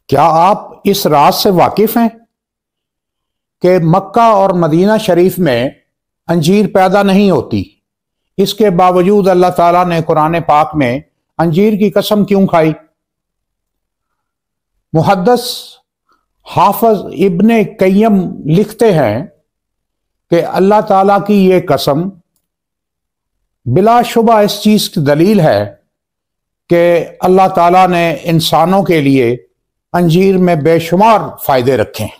क्या आप इस राज से वाकिफ हैं कि मक्का और मदीना शरीफ में अंजीर पैदा नहीं होती, इसके बावजूद अल्लाह ताला ने कुरान पाक में अंजीर की कसम क्यों खाई? मुहद्दिस हाफिज इब्ने कय्यम लिखते हैं कि अल्लाह ताला की ये कसम बिलाशुबा इस चीज की दलील है कि अल्लाह ताला ने इंसानों के लिए अंजीर में बेशुमार फायदे रखे हैं।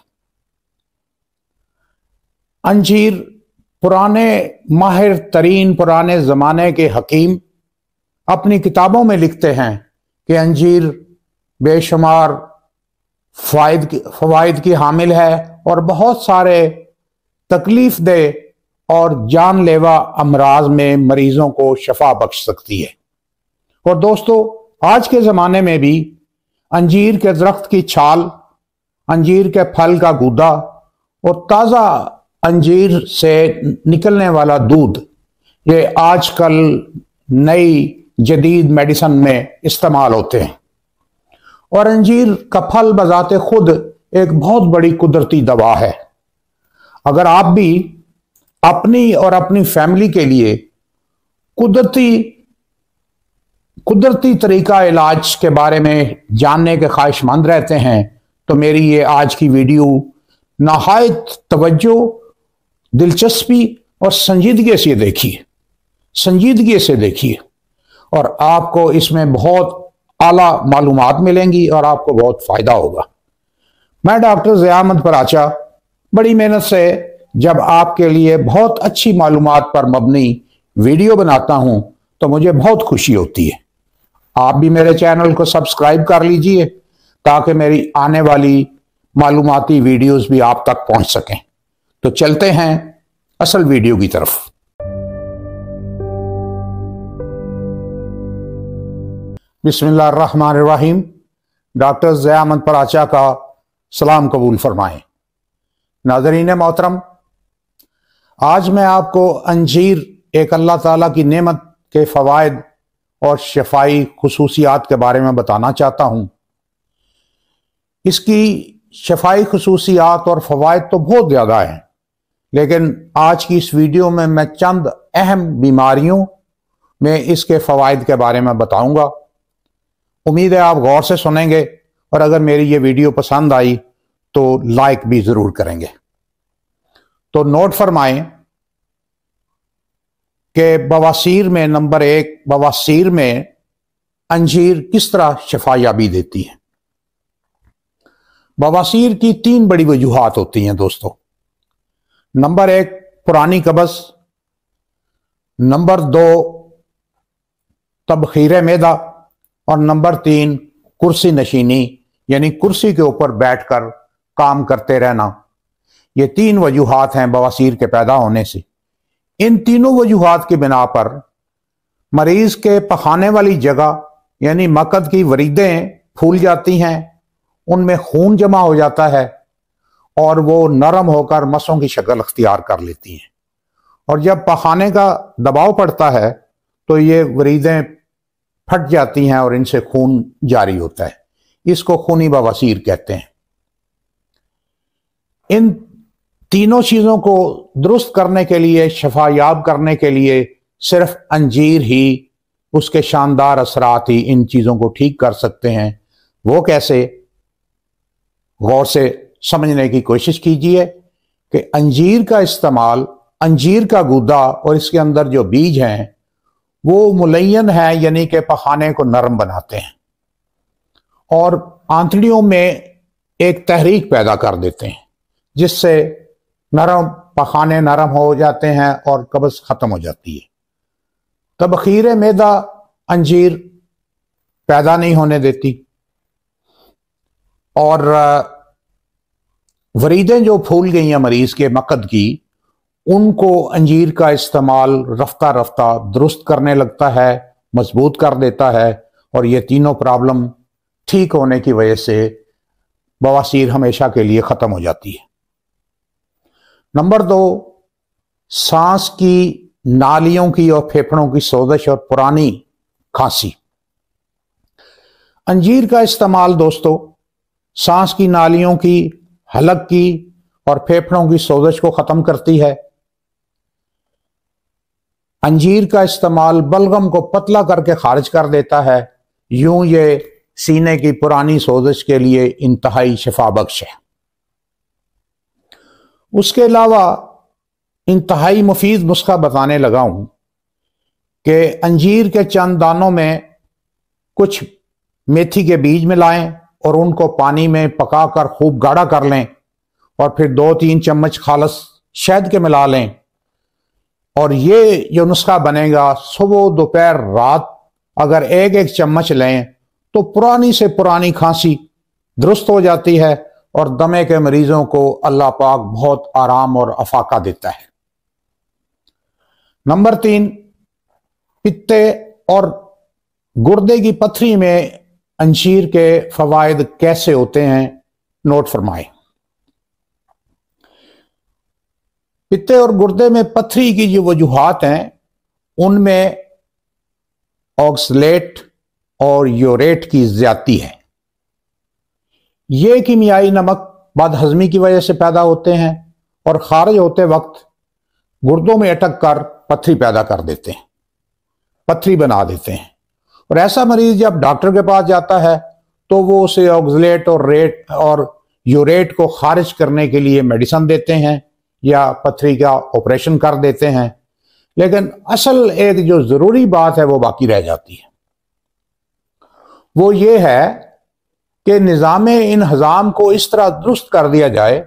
अंजीर पुराने माहिर तरीन पुराने ज़माने के हकीम अपनी किताबों में लिखते हैं कि अंजीर बेशुमार फ़वाइद की हामिल है और बहुत सारे तकलीफ दे और जानलेवा अमराज में मरीजों को शफा बख्श सकती है। और दोस्तों, आज के ज़माने में भी अंजीर के दरख्त की छाल, अंजीर के फल का गूदा और ताज़ा अंजीर से निकलने वाला दूध, ये आजकल नई जदीद मेडिसिन में इस्तेमाल होते हैं। और अंजीर का फल बजाते खुद एक बहुत बड़ी कुदरती दवा है। अगर आप भी अपनी और अपनी फैमिली के लिए कुदरती तरीका इलाज के बारे में जानने के ख्वाहिशमंद रहते हैं तो मेरी ये आज की वीडियो नहायत तवज्जो, दिलचस्पी और संजीदगी से देखिए और आपको इसमें बहुत आला मालूमात मिलेंगी और आपको बहुत फायदा होगा। मैं डॉक्टर ज़िया अहमद पराचा बड़ी मेहनत से जब आपके लिए बहुत अच्छी मालूमात पर मबनी वीडियो बनाता हूं तो मुझे बहुत खुशी होती है। आप भी मेरे चैनल को सब्सक्राइब कर लीजिए ताकि मेरी आने वाली मालूमाती वीडियोस भी आप तक पहुंच सकें। तो चलते हैं असल वीडियो की तरफ। बिस्मिल्लाहिर्रहमानिर्रहीम। डॉक्टर ज़िया अहमद पराचा का सलाम कबूल फरमाएं। नाज़रीन मोहतरम, आज मैं आपको अंजीर एक अल्लाह ताला की नेमत के फ़वाइद और शफाई खुसूसियात के बारे में बताना चाहता हूं। इसकी शफाई खुसूसियात और फ़वाइद तो बहुत ज़्यादा हैं, लेकिन आज की इस वीडियो में मैं चंद अहम बीमारियों में इसके फ़वाइद के बारे में बताऊंगा। उम्मीद है आप गौर से सुनेंगे और अगर मेरी ये वीडियो पसंद आई तो लाइक भी ज़रूर करेंगे। तो नोट फरमाएं कि बवासीर में नंबर 1, बवासीर में अंजीर किस तरह शफायाबी देती है। बवासीर की 3 बड़ी वजूहात होती हैं दोस्तों। नंबर 1 पुरानी कब्ज़, नंबर 2 तबखीर मैदा और नंबर 3 कुर्सी नशीनी, यानी कुर्सी के ऊपर बैठकर काम करते रहना। ये 3 वजूहात हैं बवासीर के पैदा होने से। इन तीनों वजूहात की बिना पर मरीज के पखाने वाली जगह यानी मकद की वरीदें फूल जाती हैं, उनमें खून जमा हो जाता है और वो नरम होकर मसों की शक्ल अख्तियार कर लेती हैं। और जब पखाने का दबाव पड़ता है तो ये वरीदें फट जाती हैं और इनसे खून जारी होता है। इसको खूनी बवासीर कहते हैं। इन तीनों चीज़ों को दुरुस्त करने के लिए, शफायाब करने के लिए सिर्फ अंजीर ही, उसके शानदार असरात ही इन चीज़ों को ठीक कर सकते हैं। वो कैसे? गौर से समझने की कोशिश कीजिए कि अंजीर का इस्तेमाल, अंजीर का गूदा और इसके अंदर जो बीज हैं वो मुलय्यन है, यानी कि पखाने को नरम बनाते हैं और आंतड़ियों में एक तहरीक पैदा कर देते हैं जिससे पखाने नरम हो जाते हैं और कब्ज़ खत्म हो जाती है। तबखीर मैदा अंजीर पैदा नहीं होने देती और वरीदें जो फूल गई हैं मरीज के मकद की, उनको अंजीर का इस्तेमाल रफ्ता रफ्ता दुरुस्त करने लगता है, मजबूत कर देता है और ये तीनों प्रॉब्लम ठीक होने की वजह से बवासीर हमेशा के लिए ख़त्म हो जाती है। नंबर 2 सांस की नालियों की और फेफड़ों की सोजिश और पुरानी खांसी। अंजीर का इस्तेमाल दोस्तों सांस की नालियों की, हलक की और फेफड़ों की सोजश को खत्म करती है। अंजीर का इस्तेमाल बलगम को पतला करके खारिज कर देता है। यूं ये सीने की पुरानी सोजश के लिए इंतहाई शिफा बख्श है। उसके अलावा इंतहाई मुफीद नुस्खा बताने लगा हूं कि अंजीर के चंद दानों में कुछ मेथी के बीज मिलाएं और उनको पानी में पकाकर खूब गाढ़ा कर लें और फिर 2-3 चम्मच खालस शहद के मिला लें और ये जो नुस्खा बनेगा, सुबह दोपहर रात अगर एक एक चम्मच लें तो पुरानी से पुरानी खांसी दुरुस्त हो जाती है और दमे के मरीजों को अल्लाह पाक बहुत आराम और अफाका देता है। नंबर 3, पित्ते और गुर्दे की पथरी में अंजीर के फवायद कैसे होते हैं, नोट फरमाएं। पित्ते और गुर्दे में पथरी की जो वजूहात हैं उनमें ऑक्सलेट और यूरेट की ज्यादती है। ये कीमियाई नमक बदहजमी की वजह से पैदा होते हैं और खारिज होते वक्त गुर्दों में अटक कर पथरी पैदा कर देते हैं, पथरी बना देते हैं। और ऐसा मरीज जब डॉक्टर के पास जाता है तो वो उसे ऑक्सलेट और यूरेट को खारिज करने के लिए मेडिसिन देते हैं या पथरी का ऑपरेशन कर देते हैं, लेकिन असल एक जो जरूरी बात है वो बाकी रह जाती है। वो ये है कि निज़ाम इंहज़ाम को इस तरह दुरुस्त कर दिया जाए,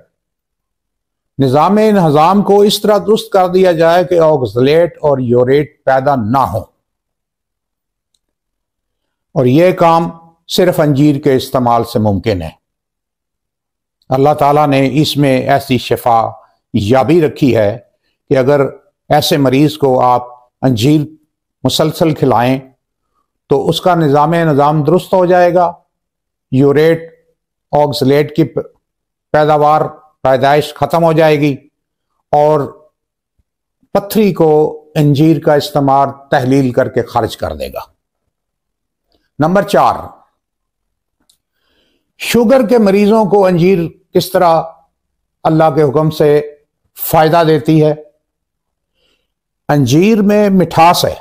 निज़ाम इंहज़ाम को इस तरह दुरुस्त कर दिया जाए कि ऑक्सलेट और यूरेट पैदा ना हो। और यह काम सिर्फ अंजीर के इस्तेमाल से मुमकिन है। अल्लाह ताला ने इसमें ऐसी शिफा याबी रखी है कि अगर ऐसे मरीज को आप अंजीर मुसलसल खिलाएं तो उसका निज़ाम दुरुस्त हो जाएगा, यूरेट ऑक्सलेट की पैदाइश खत्म हो जाएगी और पथरी को अंजीर का इस्तेमाल तहलील करके खारिज कर देगा। नंबर 4, शुगर के मरीजों को अंजीर किस तरह अल्लाह के हुक्म से फायदा देती है। अंजीर में मिठास है,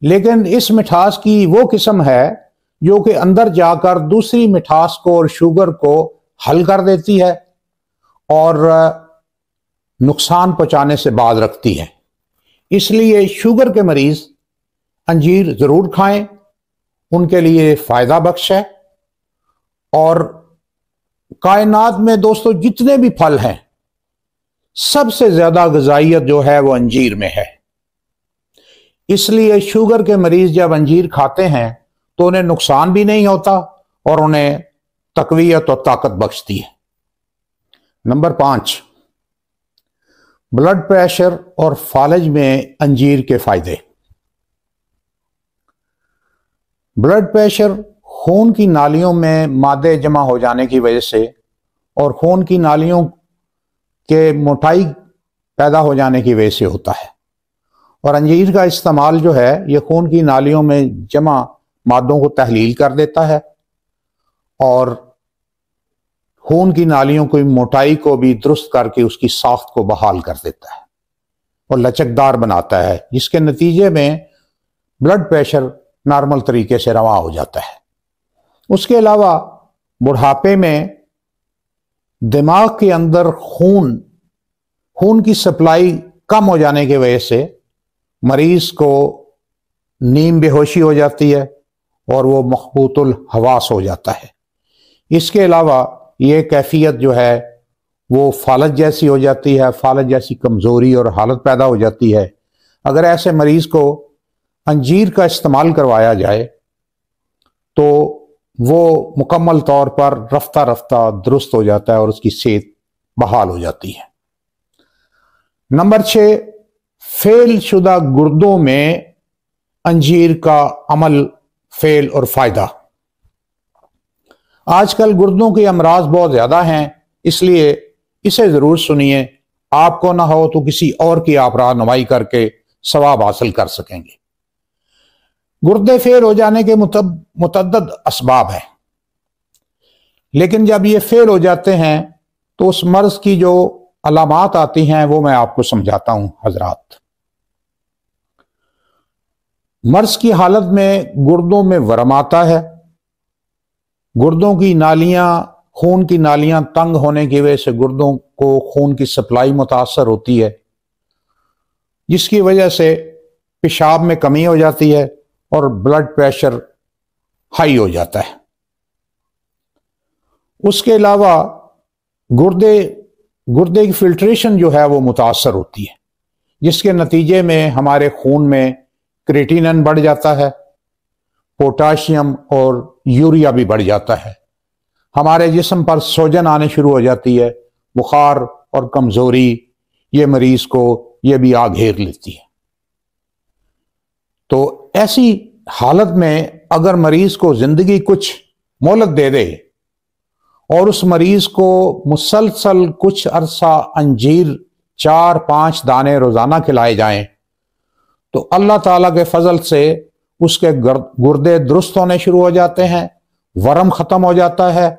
लेकिन इस मिठास की वो किस्म है जो कि अंदर जाकर दूसरी मिठास को और शुगर को हल कर देती है और नुकसान पहुंचाने से बाज रखती है। इसलिए शुगर के मरीज अंजीर जरूर खाएं, उनके लिए फायदा बख्श है। और कायनात में दोस्तों जितने भी फल हैं सबसे ज्यादा ग़िज़ाइयत जो है वो अंजीर में है। इसलिए शुगर के मरीज जब अंजीर खाते हैं तो उन्हें नुकसान भी नहीं होता और उन्हें तकवीयत और ताकत बख्शती है। नंबर 5, ब्लड प्रेशर और फालज में अंजीर के फायदे। ब्लड प्रेशर खून की नालियों में मादे जमा हो जाने की वजह से और खून की नालियों के मोटाई पैदा हो जाने की वजह से होता है। और अंजीर का इस्तेमाल जो है ये खून की नालियों में जमा मादों को तहलील कर देता है और खून की नालियों की मोटाई को भी दुरुस्त करके उसकी साख्त को बहाल कर देता है और लचकदार बनाता है, जिसके नतीजे में ब्लड प्रेशर नॉर्मल तरीके से रवा हो जाता है। उसके अलावा बुढ़ापे में दिमाग के अंदर खून की सप्लाई कम हो जाने की वजह से मरीज को नींद बेहोशी हो जाती है और वो मखबूतुल हवास हो जाता है। इसके अलावा ये कैफियत जो है वो फालज जैसी हो जाती है, फालज जैसी कमज़ोरी और हालत पैदा हो जाती है। अगर ऐसे मरीज को अंजीर का इस्तेमाल करवाया जाए तो वो मुकम्मल तौर पर रफ्ता रफ्ता दुरुस्त हो जाता है और उसकी सेहत बहाल हो जाती है। नंबर 6, फेल शुदा गुर्दों में अंजीर का अमल, फेल और फायदा। आजकल गुर्दों के अमराज बहुत ज्यादा हैं, इसलिए इसे जरूर सुनिए, आपको ना हो तो किसी और की आप रहनुमाई करके सवाब हासिल कर सकेंगे। गुर्दे फेल हो जाने के मुतअद्दिद असबाब हैं, लेकिन जब ये फेल हो जाते हैं तो उस मर्ज की जो अलामात आती हैं वो मैं आपको समझाता हूं हजरात। मर्ज की हालत में गुर्दों में वरम आता है, गुर्दों की नालियां, खून की नालियां तंग होने की वजह से गुर्दों को खून की सप्लाई मुतासर होती है, जिसकी वजह से पेशाब में कमी हो जाती है और ब्लड प्रेशर हाई हो जाता है। उसके अलावा गुर्दे की फिल्ट्रेशन जो है वो मुतासर होती है, जिसके नतीजे में हमारे खून में क्रिएटिनिन बढ़ जाता है, पोटाशियम और यूरिया भी बढ़ जाता है, हमारे जिस्म पर सोजन आने शुरू हो जाती है, बुखार और कमजोरी ये मरीज को ये भी आ घेर लेती है। तो ऐसी हालत में अगर मरीज को जिंदगी कुछ मोहलत दे दे और उस मरीज को मुसलसल कुछ अरसा अंजीर 4-5 दाने रोजाना खिलाए जाएं तो अल्लाह ताला के फजल से उसके गुर्दे दुरुस्त होने शुरू हो जाते हैं, वरम खत्म हो जाता है,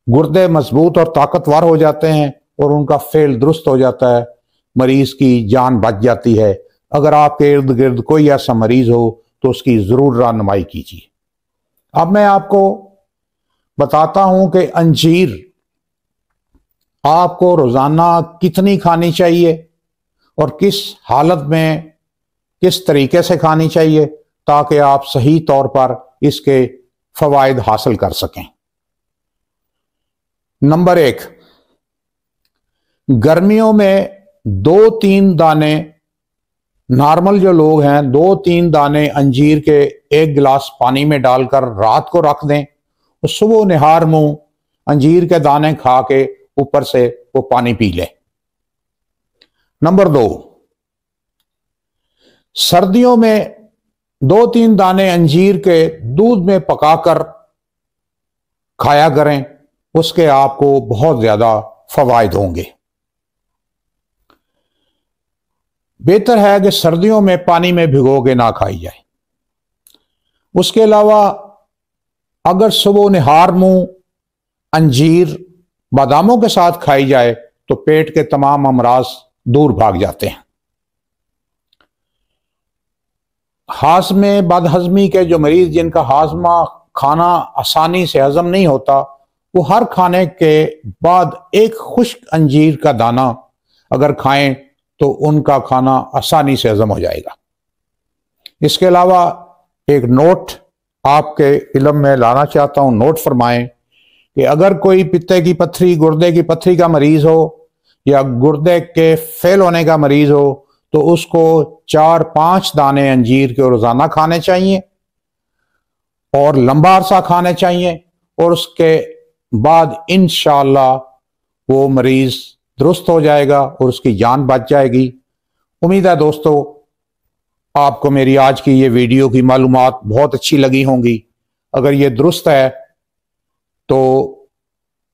गुर्दे मजबूत और ताकतवर हो जाते हैं और उनका फेल दुरुस्त हो जाता है, मरीज की जान बच जाती है। अगर आपके इर्द गिर्द कोई ऐसा मरीज हो तो उसकी जरूर रहनुमाई कीजिए। अब मैं आपको बताता हूं कि अंजीर आपको रोजाना कितनी खानी चाहिए और किस हालत में किस तरीके से खानी चाहिए ताकि आप सही तौर पर इसके फवायद हासिल कर सकें। नंबर 1, गर्मियों में 2-3 दाने, नॉर्मल जो लोग हैं 2-3 दाने अंजीर के 1 गिलास पानी में डालकर रात को रख दें और सुबह निहार मुंह अंजीर के दाने खा के ऊपर से वो पानी पी लें। नंबर 2, सर्दियों में 2-3 दाने अंजीर के दूध में पकाकर खाया करें, उसके आपको बहुत ज्यादा फवायद होंगे। बेहतर है कि सर्दियों में पानी में भिगो के ना खाई जाए। उसके अलावा अगर सुबह निहार मुंह अंजीर बादामों के साथ खाई जाए तो पेट के तमाम अमराज दूर भाग जाते हैं। हाजमे बदहजमी के जो मरीज जिनका हाजमा खाना आसानी से हजम नहीं होता, वो हर खाने के बाद एक खुश्क अंजीर का दाना अगर खाएं तो उनका खाना आसानी से हजम हो जाएगा। इसके अलावा एक नोट आपके इल्म में लाना चाहता हूं, नोट फरमाएं कि अगर कोई पित्ते की पत्थरी, गुर्दे की पत्थरी का मरीज हो या गुर्दे के फेल होने का मरीज हो तो उसको 4-5 दाने अंजीर के रोजाना खाने चाहिए और लंबा अरसा खाने चाहिए और उसके बाद इंशाअल्लाह वो मरीज दुरुस्त हो जाएगा और उसकी जान बच जाएगी। उम्मीद है दोस्तों आपको मेरी आज की ये वीडियो की मालूमात बहुत अच्छी लगी होंगी। अगर ये दुरुस्त है तो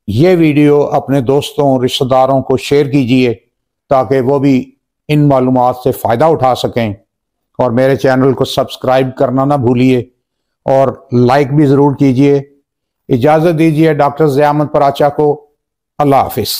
ये वीडियो अपने दोस्तों रिश्तेदारों को शेयर कीजिए ताकि वो भी इन मालूमात से फ़ायदा उठा सकें और मेरे चैनल को सब्सक्राइब करना ना भूलिए और लाइक भी ज़रूर कीजिए। इजाज़त दीजिए डॉक्टर ज़िया अहमद पराचा को। अल्लाह हाफिज़।